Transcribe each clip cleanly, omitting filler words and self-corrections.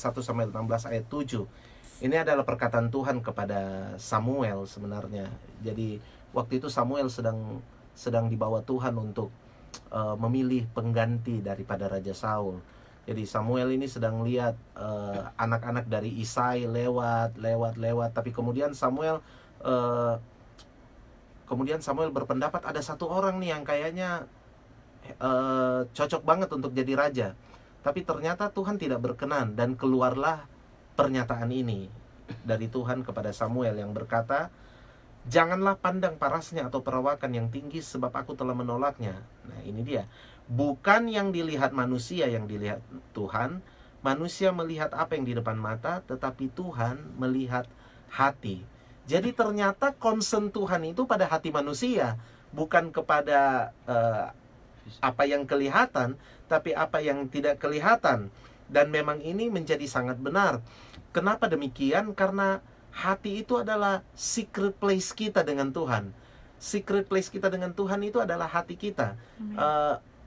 1 Samuel 16 ayat 7. Ini adalah perkataan Tuhan kepada Samuel sebenarnya. Jadi waktu itu Samuel sedang dibawa Tuhan untuk memilih pengganti daripada Raja Saul. Jadi Samuel ini sedang lihat anak-anak dari Isai lewat. Tapi kemudian Samuel berpendapat ada satu orang nih yang kayaknya cocok banget untuk jadi raja. Tapi ternyata Tuhan tidak berkenan, dan keluarlah pernyataan ini dari Tuhan kepada Samuel yang berkata, "Janganlah pandang parasnya atau perawakan yang tinggi, sebab aku telah menolaknya." Nah ini dia, bukan yang dilihat manusia yang dilihat Tuhan. Manusia melihat apa yang di depan mata, tetapi Tuhan melihat hati. Jadi ternyata concern Tuhan itu pada hati manusia, bukan kepada apa yang kelihatan, tapi apa yang tidak kelihatan. Dan memang ini menjadi sangat benar. Kenapa demikian? Karena hati itu adalah secret place kita dengan Tuhan. Secret place kita dengan Tuhan itu adalah hati kita.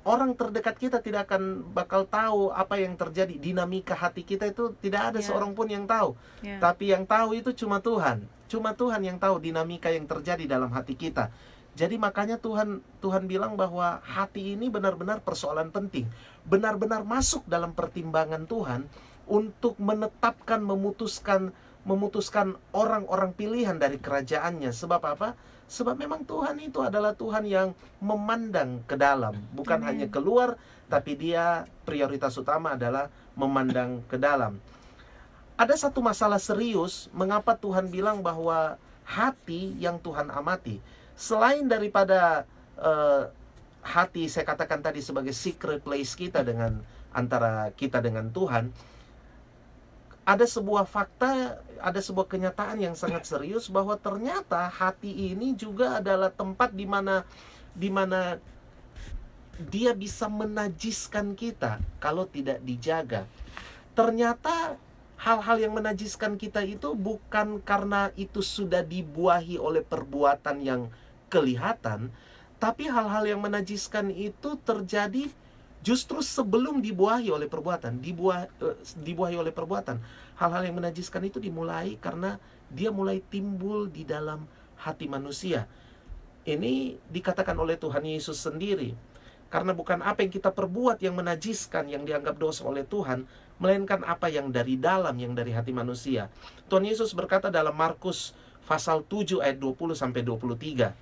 Orang terdekat kita tidak akan bakal tahu apa yang terjadi. Dinamika hati kita itu tidak ada seorang pun yang tahu. Tapi yang tahu itu cuma Tuhan. Cuma Tuhan yang tahu dinamika yang terjadi dalam hati kita. Jadi makanya Tuhan bilang bahwa hati ini benar-benar persoalan penting. Benar-benar masuk dalam pertimbangan Tuhan untuk menetapkan, memutuskan orang-orang pilihan dari kerajaannya. Sebab apa? Sebab memang Tuhan itu adalah Tuhan yang memandang ke dalam, bukan hanya keluar, tapi dia prioritas utama adalah memandang ke dalam. Ada satu masalah serius mengapa Tuhan bilang bahwa hati yang Tuhan amati. Selain daripada hati, saya katakan tadi sebagai secret place kita dengan antara kita dengan Tuhan, ada sebuah fakta, ada sebuah kenyataan yang sangat serius bahwa ternyata hati ini juga adalah tempat di mana dia bisa menajiskan kita kalau tidak dijaga. Ternyata hal-hal yang menajiskan kita itu bukan karena itu sudah dibuahi oleh perbuatan yang kelihatan, tapi hal-hal yang menajiskan itu terjadi justru sebelum dibuahi oleh perbuatan. Dibuahi oleh perbuatan. Hal-hal yang menajiskan itu dimulai karena dia mulai timbul di dalam hati manusia. Ini dikatakan oleh Tuhan Yesus sendiri. Karena bukan apa yang kita perbuat yang menajiskan, yang dianggap dosa oleh Tuhan, melainkan apa yang dari dalam, yang dari hati manusia. Tuhan Yesus berkata dalam Markus pasal 7 ayat 20-23.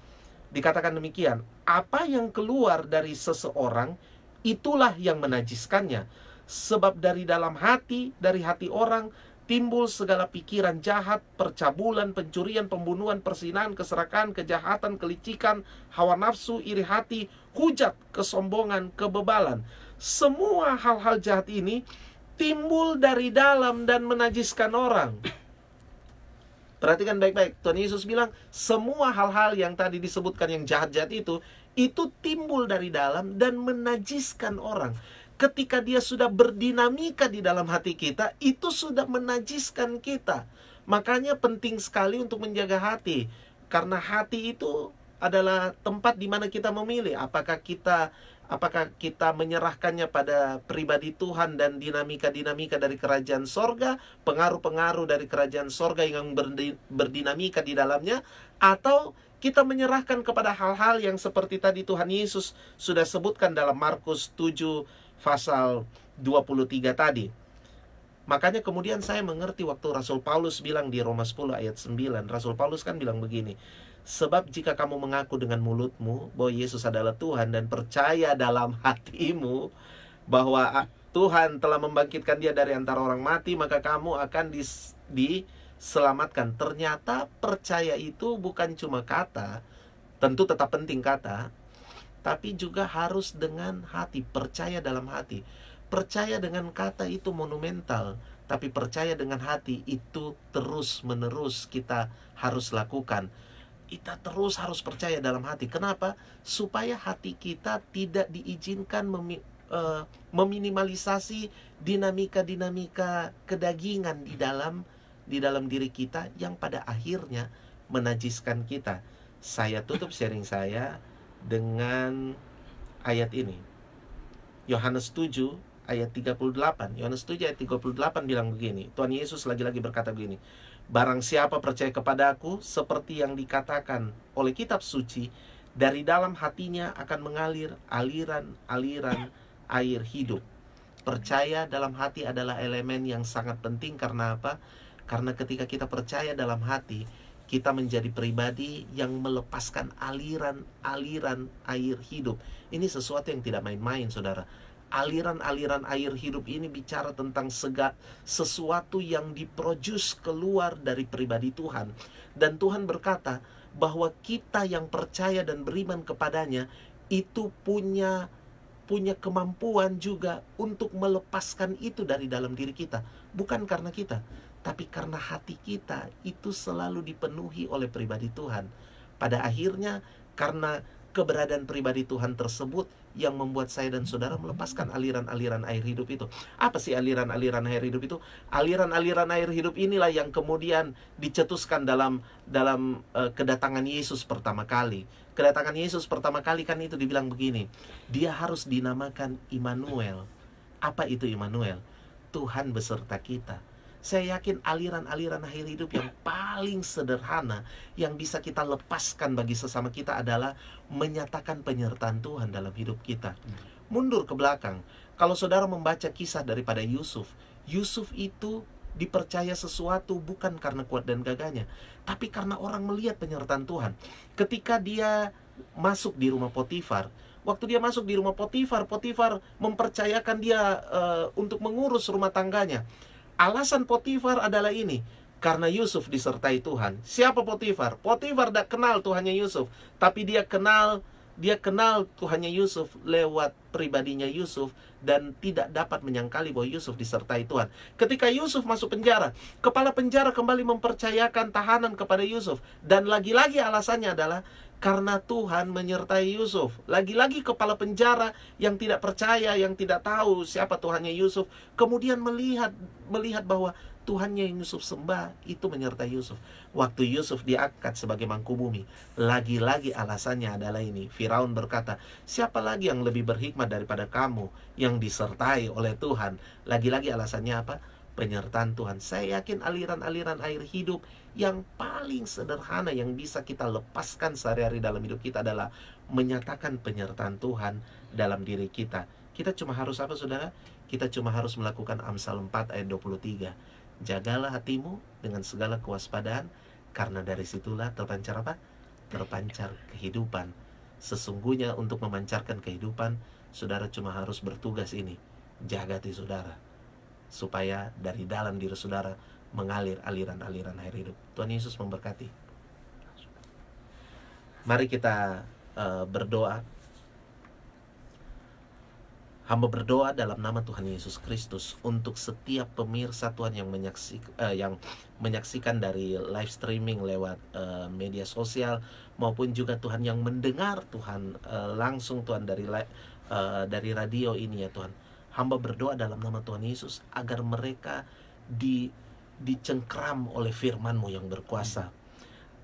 Dikatakan demikian, apa yang keluar dari seseorang, itulah yang menajiskannya. Sebab dari dalam hati, dari hati orang, timbul segala pikiran jahat, percabulan, pencurian, pembunuhan, perzinahan, keserakahan, kejahatan, kelicikan, hawa nafsu, iri hati, hujat, kesombongan, kebebalan. Semua hal-hal jahat ini timbul dari dalam dan menajiskan orang. Perhatikan baik-baik, Tuhan Yesus bilang semua hal-hal yang tadi disebutkan yang jahat-jahat itu timbul dari dalam dan menajiskan orang. Ketika dia sudah berdinamika di dalam hati kita, itu sudah menajiskan kita. Makanya penting sekali untuk menjaga hati. Karena hati itu adalah tempat di mana kita memilih apakah kita menyerahkannya pada pribadi Tuhan dan dinamika-dinamika dari kerajaan sorga, pengaruh-pengaruh dari kerajaan sorga yang berdinamika di dalamnya, atau kita menyerahkan kepada hal-hal yang seperti tadi Tuhan Yesus sudah sebutkan dalam Markus 7 pasal 23 tadi. Makanya kemudian saya mengerti waktu Rasul Paulus bilang di Roma 10 ayat 9. Rasul Paulus kan bilang begini, sebab jika kamu mengaku dengan mulutmu bahwa Yesus adalah Tuhan dan percaya dalam hatimu bahwa Tuhan telah membangkitkan dia dari antara orang mati, maka kamu akan diselamatkan. Ternyata percaya itu bukan cuma kata, tentu tetap penting kata, tapi juga harus dengan hati, percaya dalam hati. Percaya dengan kata itu monumental, tapi percaya dengan hati itu terus-menerus kita harus lakukan. Kita terus harus percaya dalam hati. Kenapa? Supaya hati kita tidak diizinkan meminimalisasi dinamika-dinamika kedagingan di dalam diri kita yang pada akhirnya menajiskan kita. Saya tutup sharing saya dengan ayat ini. Yohanes 7 ayat 38. Yohanes 7 ayat 38 bilang begini. Tuhan Yesus lagi-lagi berkata begini. Barang siapa percaya kepadaku, seperti yang dikatakan oleh kitab suci, dari dalam hatinya akan mengalir aliran-aliran air hidup. Percaya dalam hati adalah elemen yang sangat penting. Karena apa? Karena ketika kita percaya dalam hati, kita menjadi pribadi yang melepaskan aliran-aliran air hidup. Ini sesuatu yang tidak main-main, saudara. Aliran-aliran air hidup ini bicara tentang sesuatu yang diproduce keluar dari pribadi Tuhan. Dan Tuhan berkata bahwa kita yang percaya dan beriman kepadanya itu punya kemampuan juga untuk melepaskan itu dari dalam diri kita. Bukan karena kita, tapi karena hati kita itu selalu dipenuhi oleh pribadi Tuhan. Pada akhirnya, karena keberadaan pribadi Tuhan tersebut yang membuat saya dan saudara melepaskan aliran-aliran air hidup itu. Apa sih aliran-aliran air hidup itu? Aliran-aliran air hidup inilah yang kemudian dicetuskan dalam kedatangan Yesus pertama kali. Kedatangan Yesus pertama kali kan itu dibilang begini, dia harus dinamakan Immanuel. Apa itu Immanuel? Tuhan beserta kita. Saya yakin aliran-aliran air hidup yang paling sederhana yang bisa kita lepaskan bagi sesama kita adalah menyatakan penyertaan Tuhan dalam hidup kita. Mundur ke belakang, kalau saudara membaca kisah daripada Yusuf, Yusuf itu dipercaya sesuatu bukan karena kuat dan gagahnya, tapi karena orang melihat penyertaan Tuhan. Ketika dia masuk di rumah Potifar, waktu dia masuk di rumah Potifar, Potifar mempercayakan dia untuk mengurus rumah tangganya. Alasan Potifar adalah ini, karena Yusuf disertai Tuhan. Siapa Potifar? Potifar tidak kenal Tuhannya Yusuf, tapi dia kenal Tuhannya Yusuf lewat pribadinya Yusuf, dan tidak dapat menyangkali bahwa Yusuf disertai Tuhan. Ketika Yusuf masuk penjara, kepala penjara kembali mempercayakan tahanan kepada Yusuf, dan lagi-lagi alasannya adalah karena Tuhan menyertai Yusuf. Lagi-lagi kepala penjara yang tidak percaya, yang tidak tahu siapa Tuhannya Yusuf, kemudian melihat bahwa Tuhannya yang Yusuf sembah itu menyertai Yusuf. Waktu Yusuf diangkat sebagai mangkubumi, lagi-lagi alasannya adalah ini. Firaun berkata, siapa lagi yang lebih berhikmat daripada kamu yang disertai oleh Tuhan? Lagi-lagi alasannya apa? Penyertaan Tuhan. Saya yakin aliran-aliran air hidup yang paling sederhana yang bisa kita lepaskan sehari-hari dalam hidup kita adalah menyatakan penyertaan Tuhan dalam diri kita. Kita cuma harus apa, saudara? Kita cuma harus melakukan Amsal 4 ayat 23. Jagalah hatimu dengan segala kewaspadaan, karena dari situlah terpancar apa? Terpancar kehidupan. Sesungguhnya untuk memancarkan kehidupan, saudara cuma harus bertugas ini. Jaga hati saudara, supaya dari dalam diri saudara mengalir aliran-aliran air hidup. Tuhan Yesus memberkati. Mari kita berdoa. Hamba berdoa dalam nama Tuhan Yesus Kristus untuk setiap pemirsa Tuhan yang menyaksikan dari live streaming lewat media sosial, maupun juga Tuhan yang mendengar Tuhan langsung Tuhan dari radio ini ya Tuhan. Hamba berdoa dalam nama Tuhan Yesus agar mereka dicengkram oleh firman-Mu yang berkuasa.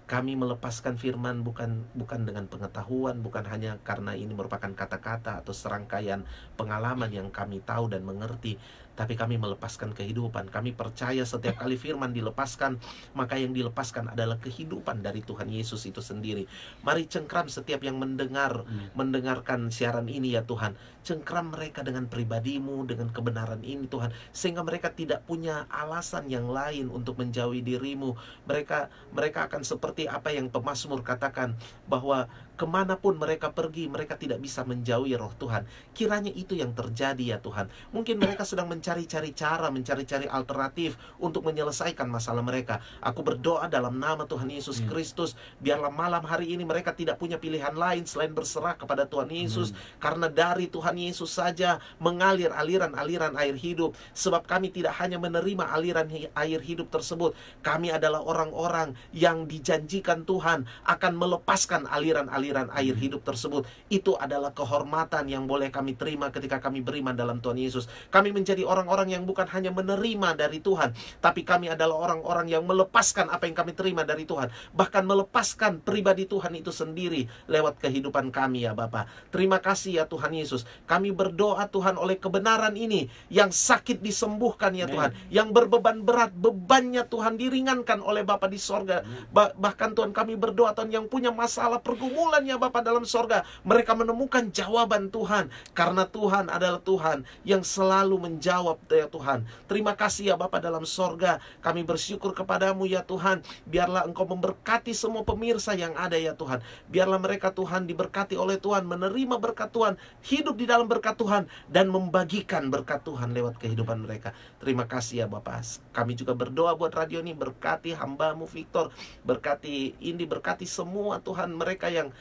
Kami melepaskan firman bukan dengan pengetahuan, bukan hanya karena ini merupakan kata-kata atau serangkaian pengalaman yang kami tahu dan mengerti, tapi kami melepaskan kehidupan. Kami percaya setiap kali firman dilepaskan, maka yang dilepaskan adalah kehidupan dari Tuhan Yesus itu sendiri. Mari cengkram setiap yang mendengarkan siaran ini ya Tuhan. Cengkram mereka dengan pribadi-Mu, dengan kebenaran ini Tuhan, sehingga mereka tidak punya alasan yang lain untuk menjauhi diri-Mu. Mereka akan seperti apa yang pemazmur katakan, bahwa kemanapun mereka pergi, mereka tidak bisa menjauhi roh Tuhan. Kiranya itu yang terjadi ya Tuhan. Mungkin mereka sedang mencari-cari cara, mencari-cari alternatif untuk menyelesaikan masalah mereka. Aku berdoa dalam nama Tuhan Yesus Kristus, biarlah malam hari ini mereka tidak punya pilihan lain selain berserah kepada Tuhan Yesus. Karena dari Tuhan Yesus saja mengalir aliran-aliran air hidup. Sebab kami tidak hanya menerima aliran air hidup tersebut, kami adalah orang-orang yang dijanjikan Tuhan akan melepaskan aliran-aliran aliran air hidup tersebut. Itu adalah kehormatan yang boleh kami terima ketika kami beriman dalam Tuhan Yesus. Kami menjadi orang-orang yang bukan hanya menerima dari Tuhan, tapi kami adalah orang-orang yang melepaskan apa yang kami terima dari Tuhan, bahkan melepaskan pribadi Tuhan itu sendiri lewat kehidupan kami ya Bapa. Terima kasih ya Tuhan Yesus. Kami berdoa Tuhan, oleh kebenaran ini, yang sakit disembuhkan ya Tuhan, yang berbeban berat, bebannya Tuhan diringankan oleh Bapa di sorga. Bahkan Tuhan, kami berdoa Tuhan, yang punya masalah pergumulan ya Bapa dalam sorga, mereka menemukan jawaban Tuhan, karena Tuhan adalah Tuhan yang selalu menjawab ya Tuhan. Terima kasih ya Bapa dalam sorga. Kami bersyukur kepadamu ya Tuhan. Biarlah Engkau memberkati semua pemirsa yang ada ya Tuhan. Biarlah mereka Tuhan diberkati oleh Tuhan, menerima berkat Tuhan, hidup di dalam berkat Tuhan, dan membagikan berkat Tuhan lewat kehidupan mereka. Terima kasih ya Bapa. Kami juga berdoa buat radio ini, berkati hamba-Mu Victor, berkati Indi, berkati semua Tuhan mereka yang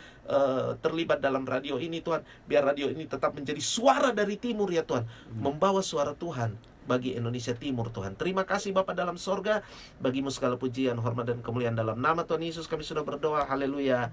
terlibat dalam radio ini Tuhan. Biar radio ini tetap menjadi suara dari timur ya Tuhan, membawa suara Tuhan bagi Indonesia Timur Tuhan. Terima kasih Bapa dalam sorga. Bagimu segala pujian, hormat, dan kemuliaan dalam nama Tuhan Yesus kami sudah berdoa. Haleluya.